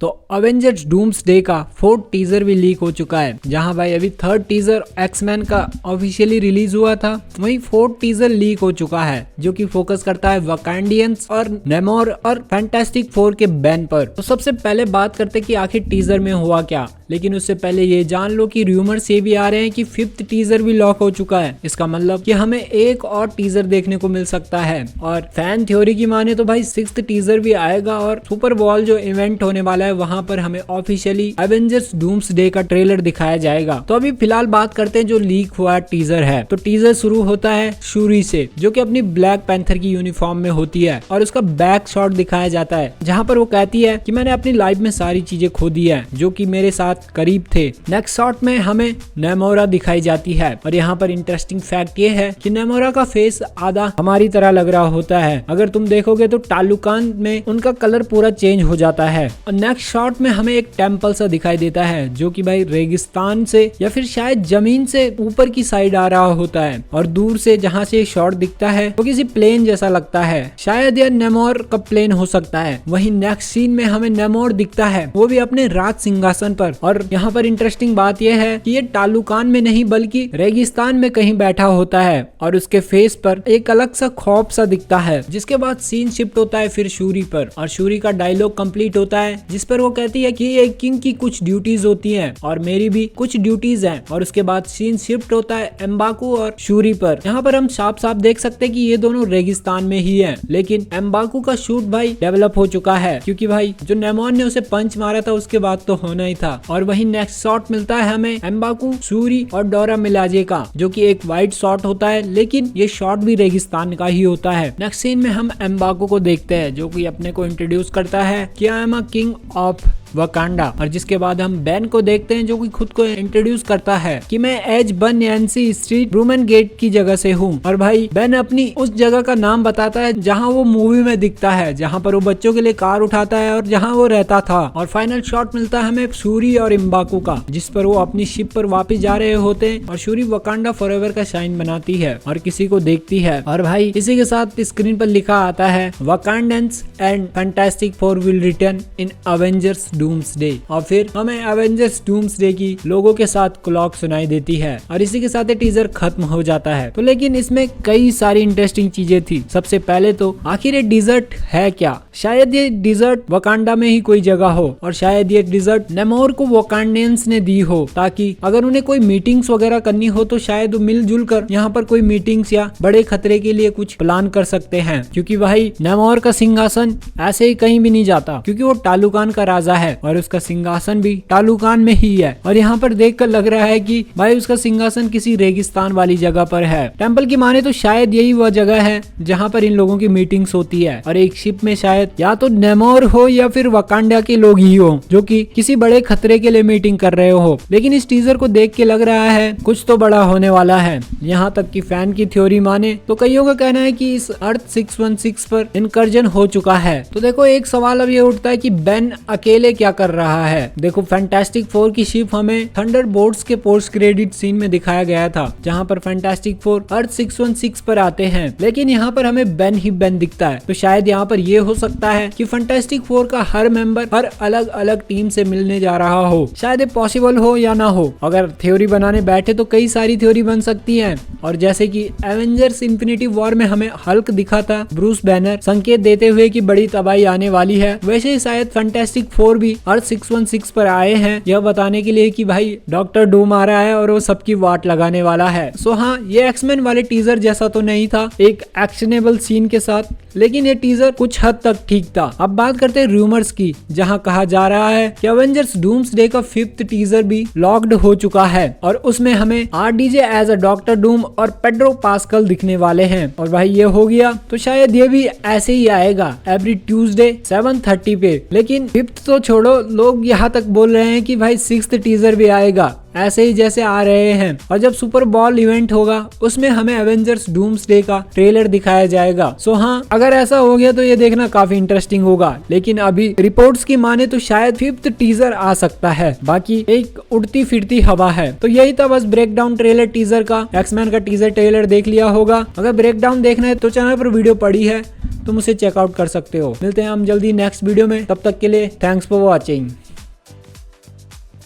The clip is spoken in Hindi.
तो अवेंजर्स डूम्सडे का 4th टीजर भी लीक हो चुका है। जहां भाई अभी 3rd टीजर एक्समैन का ऑफिशियली रिलीज हुआ था, वहीं 4th टीजर लीक हो चुका है जो कि फोकस करता है वकांडियंस और नेमोर और फैंटास्टिक फोर के बैन पर। तो सबसे पहले बात करते कि आखिर टीजर में हुआ क्या, लेकिन उससे पहले ये जान लो कि रूमर्स ये भी आ रहे हैं कि 5th टीजर भी लॉक हो चुका है। इसका मतलब कि हमें एक और टीजर देखने को मिल सकता है। और फैन थ्योरी की माने तो भाई 6th टीजर भी आएगा और सुपर बॉल जो इवेंट होने वाला है वहां पर हमें ऑफिशियली एवेंजर्स डूम्सडे का ट्रेलर दिखाया जाएगा। तो अभी फिलहाल बात करते हैं जो लीक हुआ टीजर है। तो टीजर शुरू होता है शूरी से, जो कि अपनी ब्लैक पैंथर की यूनिफॉर्म में होती है और उसका बैक शॉट दिखाया जाता है जहां पर वो कहती है कि मैंने अपनी लाइफ में सारी चीजें खो दी है जो कि मेरे साथ करीब थे। नेक्स्ट शॉट में हमें नेमोरा दिखाई जाती है और यहाँ पर इंटरेस्टिंग फैक्ट ये है कि नेमोरा का फेस आधा हमारी तरह लग रहा होता है। अगर तुम देखोगे तो तालुकान में उनका कलर पूरा चेंज हो जाता है। और नेक्स्ट शॉट में हमें एक टेम्पल सा दिखाई देता है जो कि भाई रेगिस्तान से या फिर शायद जमीन से ऊपर की साइड आ रहा होता है और दूर से जहाँ से शॉट दिखता है वो किसी प्लेन जैसा लगता है, शायद यह नेमोर का प्लेन हो सकता है। वहीं नेक्स्ट सीन में हमें नेमोर दिखता है, वो भी अपने राज सिंहासन पर। और यहाँ पर इंटरेस्टिंग बात यह है कि ये तालुकान में नहीं बल्कि रेगिस्तान में कहीं बैठा होता है और उसके फेस पर एक अलग सा खौफ सा दिखता है। जिसके बाद सीन शिफ्ट होता है फिर शूरी पर और शूरी का डायलॉग कंप्लीट होता है जिस पर वो कहती है कि एक किंग की कुछ ड्यूटीज होती हैं और मेरी भी कुछ ड्यूटीज हैं। और उसके बाद सीन शिफ्ट होता है एम्बाकू और शूरी पर। यहाँ पर हम साफ साफ देख सकते हैं कि ये दोनों रेगिस्तान में ही हैं, लेकिन एम्बाकू का शूट भाई डेवलप हो चुका है क्योंकि भाई जो नेमोन ने उसे पंच मारा था उसके बाद तो होना ही था। और वही नेक्स्ट शॉट मिलता है हमें एम्बाकू, शूरी और डोरा मिलाजे का, जो कि एक वाइड शॉट होता है लेकिन ये शॉट भी रेगिस्तान का ही होता है। नेक्स्ट सीन में हम एम्बाकू को देखते हैं जो कि अपने को इंट्रोड्यूस करता है कि I am a king of Wakanda. और जिसके बाद हम बैन को देखते हैं जो कि खुद को इंट्रोड्यूस करता है कि मैं एज बन एनसी स्ट्रीट रूमन गेट की जगह से हूँ। और भाई बैन अपनी उस जगह का नाम बताता है जहाँ वो मूवी में दिखता है, जहाँ पर वो बच्चों के लिए कार उठाता है और जहाँ वो रहता था। और फाइनल शॉट मिलता है हमें शूरी और एम्बाकू का, जिस पर वो अपनी शिप पर वापस जा रहे होते हैं और शूरी वकांडा फॉरएवर का साइन बनाती है और किसी को देखती है। और भाई इसी के साथ स्क्रीन पर लिखा आता है Wakandans and Fantastic Four will return in Avengers Doomsday. और फिर हमें एवेंजर्स डूम्सडे की लोगों के साथ क्लॉक सुनाई देती है और इसी के साथ टीजर खत्म हो जाता है। तो लेकिन इसमें कई सारी इंटरेस्टिंग चीजें थी। सबसे पहले तो आखिर ये डिजर्ट है क्या? शायद ये डिजर्ट वकांडा में ही कोई जगह हो और शायद ये डिजर्ट नेमोर को वकांडियंस ने दी हो ताकि अगर उन्हें कोई मीटिंग्स वगैरह करनी हो तो शायद वो मिलजुल कर यहाँ पर कोई मीटिंग्स या बड़े खतरे के लिए कुछ प्लान कर सकते हैं। क्योंकि भाई नेमोर का सिंहासन ऐसे ही कहीं भी नहीं जाता क्योंकि वो तालुकान का राजा है और उसका सिंहासन भी तालुकान में ही है। और यहाँ पर देखकर लग रहा है कि भाई उसका सिंहासन किसी रेगिस्तान वाली जगह पर है। टेम्पल की माने तो शायद यही वह जगह है जहाँ पर इन लोगों की मीटिंग्स होती है और एक शिप में शायद या तो नेमोर हो या फिर वकांडा के लोग ही हो जो कि किसी बड़े खतरे के लिए मीटिंग कर रहे हो। लेकिन इस टीजर को देख के लग रहा है कुछ तो बड़ा होने वाला है। यहाँ तक कि फैन की थ्योरी माने तो कईयों का कहना है कि इस अर्थ 616 पर इनकर्जन हो चुका है। तो देखो एक सवाल अब ये उठता है कि बेन अकेले क्या कर रहा है। देखो फैंटास्टिक फोर की शिप हमें थंडरबोल्ट्स के पोस्ट क्रेडिट सीन में दिखाया गया था जहाँ पर फैंटास्टिक फोर अर्थ 616 पर आते हैं, लेकिन यहाँ पर हमें बेन ही बेन दिखता है। तो शायद यहाँ पर ये हो सकता है कि फैंटास्टिक फोर का हर मेंबर हर अलग अलग टीम से मिलने जा रहा हो। शायद ये पॉसिबल हो या ना हो। अगर थ्योरी बनाने बैठे तो कई सारी थ्योरी बन सकती है। और जैसे कि एवेंजर्स इन्फिनिटी वॉर में हमें हल्क दिखा था ब्रूस बैनर संकेत देते हुए कि बड़ी तबाही आने वाली है, वैसे ही शायद फैंटास्टिक फोर भी अर्थ 616 पर आए हैं यह बताने के लिए कि भाई डॉक्टर डूम आ रहा है और वो सबकी वाट लगाने वाला है। सो हाँ, ये एक्समैन वाले टीजर जैसा तो नहीं था एक एक्शनेबल सीन के साथ, लेकिन ये टीजर कुछ हद तक ठीक था। अब बात करते हैं रूमर्स की, जहां कहा जा रहा है कि एवेंजर्स डूम्सडे का 5th टीजर भी लॉक्ड हो चुका है और उसमें हमें RDJ as a Doctor Doom और पेड्रो पास्कल दिखने वाले हैं। और भाई ये हो गया तो शायद ये भी ऐसे ही आएगा एवरी ट्यूसडे 7:30 पे। लेकिन 5th तो छोड़ो, लोग यहाँ तक बोल रहे हैं कि भाई 6th टीजर भी आएगा ऐसे ही जैसे आ रहे हैं। और जब सुपर बॉल इवेंट होगा उसमें हमें एवेंजर्स डूम्सडे का ट्रेलर दिखाया जाएगा। सो हाँ, अगर ऐसा हो गया तो ये देखना काफी इंटरेस्टिंग होगा। लेकिन अभी रिपोर्ट्स की माने तो शायद 5th टीजर आ सकता है, बाकी एक उड़ती फिरती हवा है। तो यही था बस ब्रेकडाउन ट्रेलर टीजर का। एक्समैन का टीजर ट्रेलर देख लिया होगा। अगर ब्रेकडाउन देखना है तो चैनल पर वीडियो पड़ी है तुम उसे चेकआउट कर सकते हो। मिलते हैं हम जल्दी नेक्स्ट वीडियो में, तब तक के लिए थैंक्स फॉर वॉचिंग।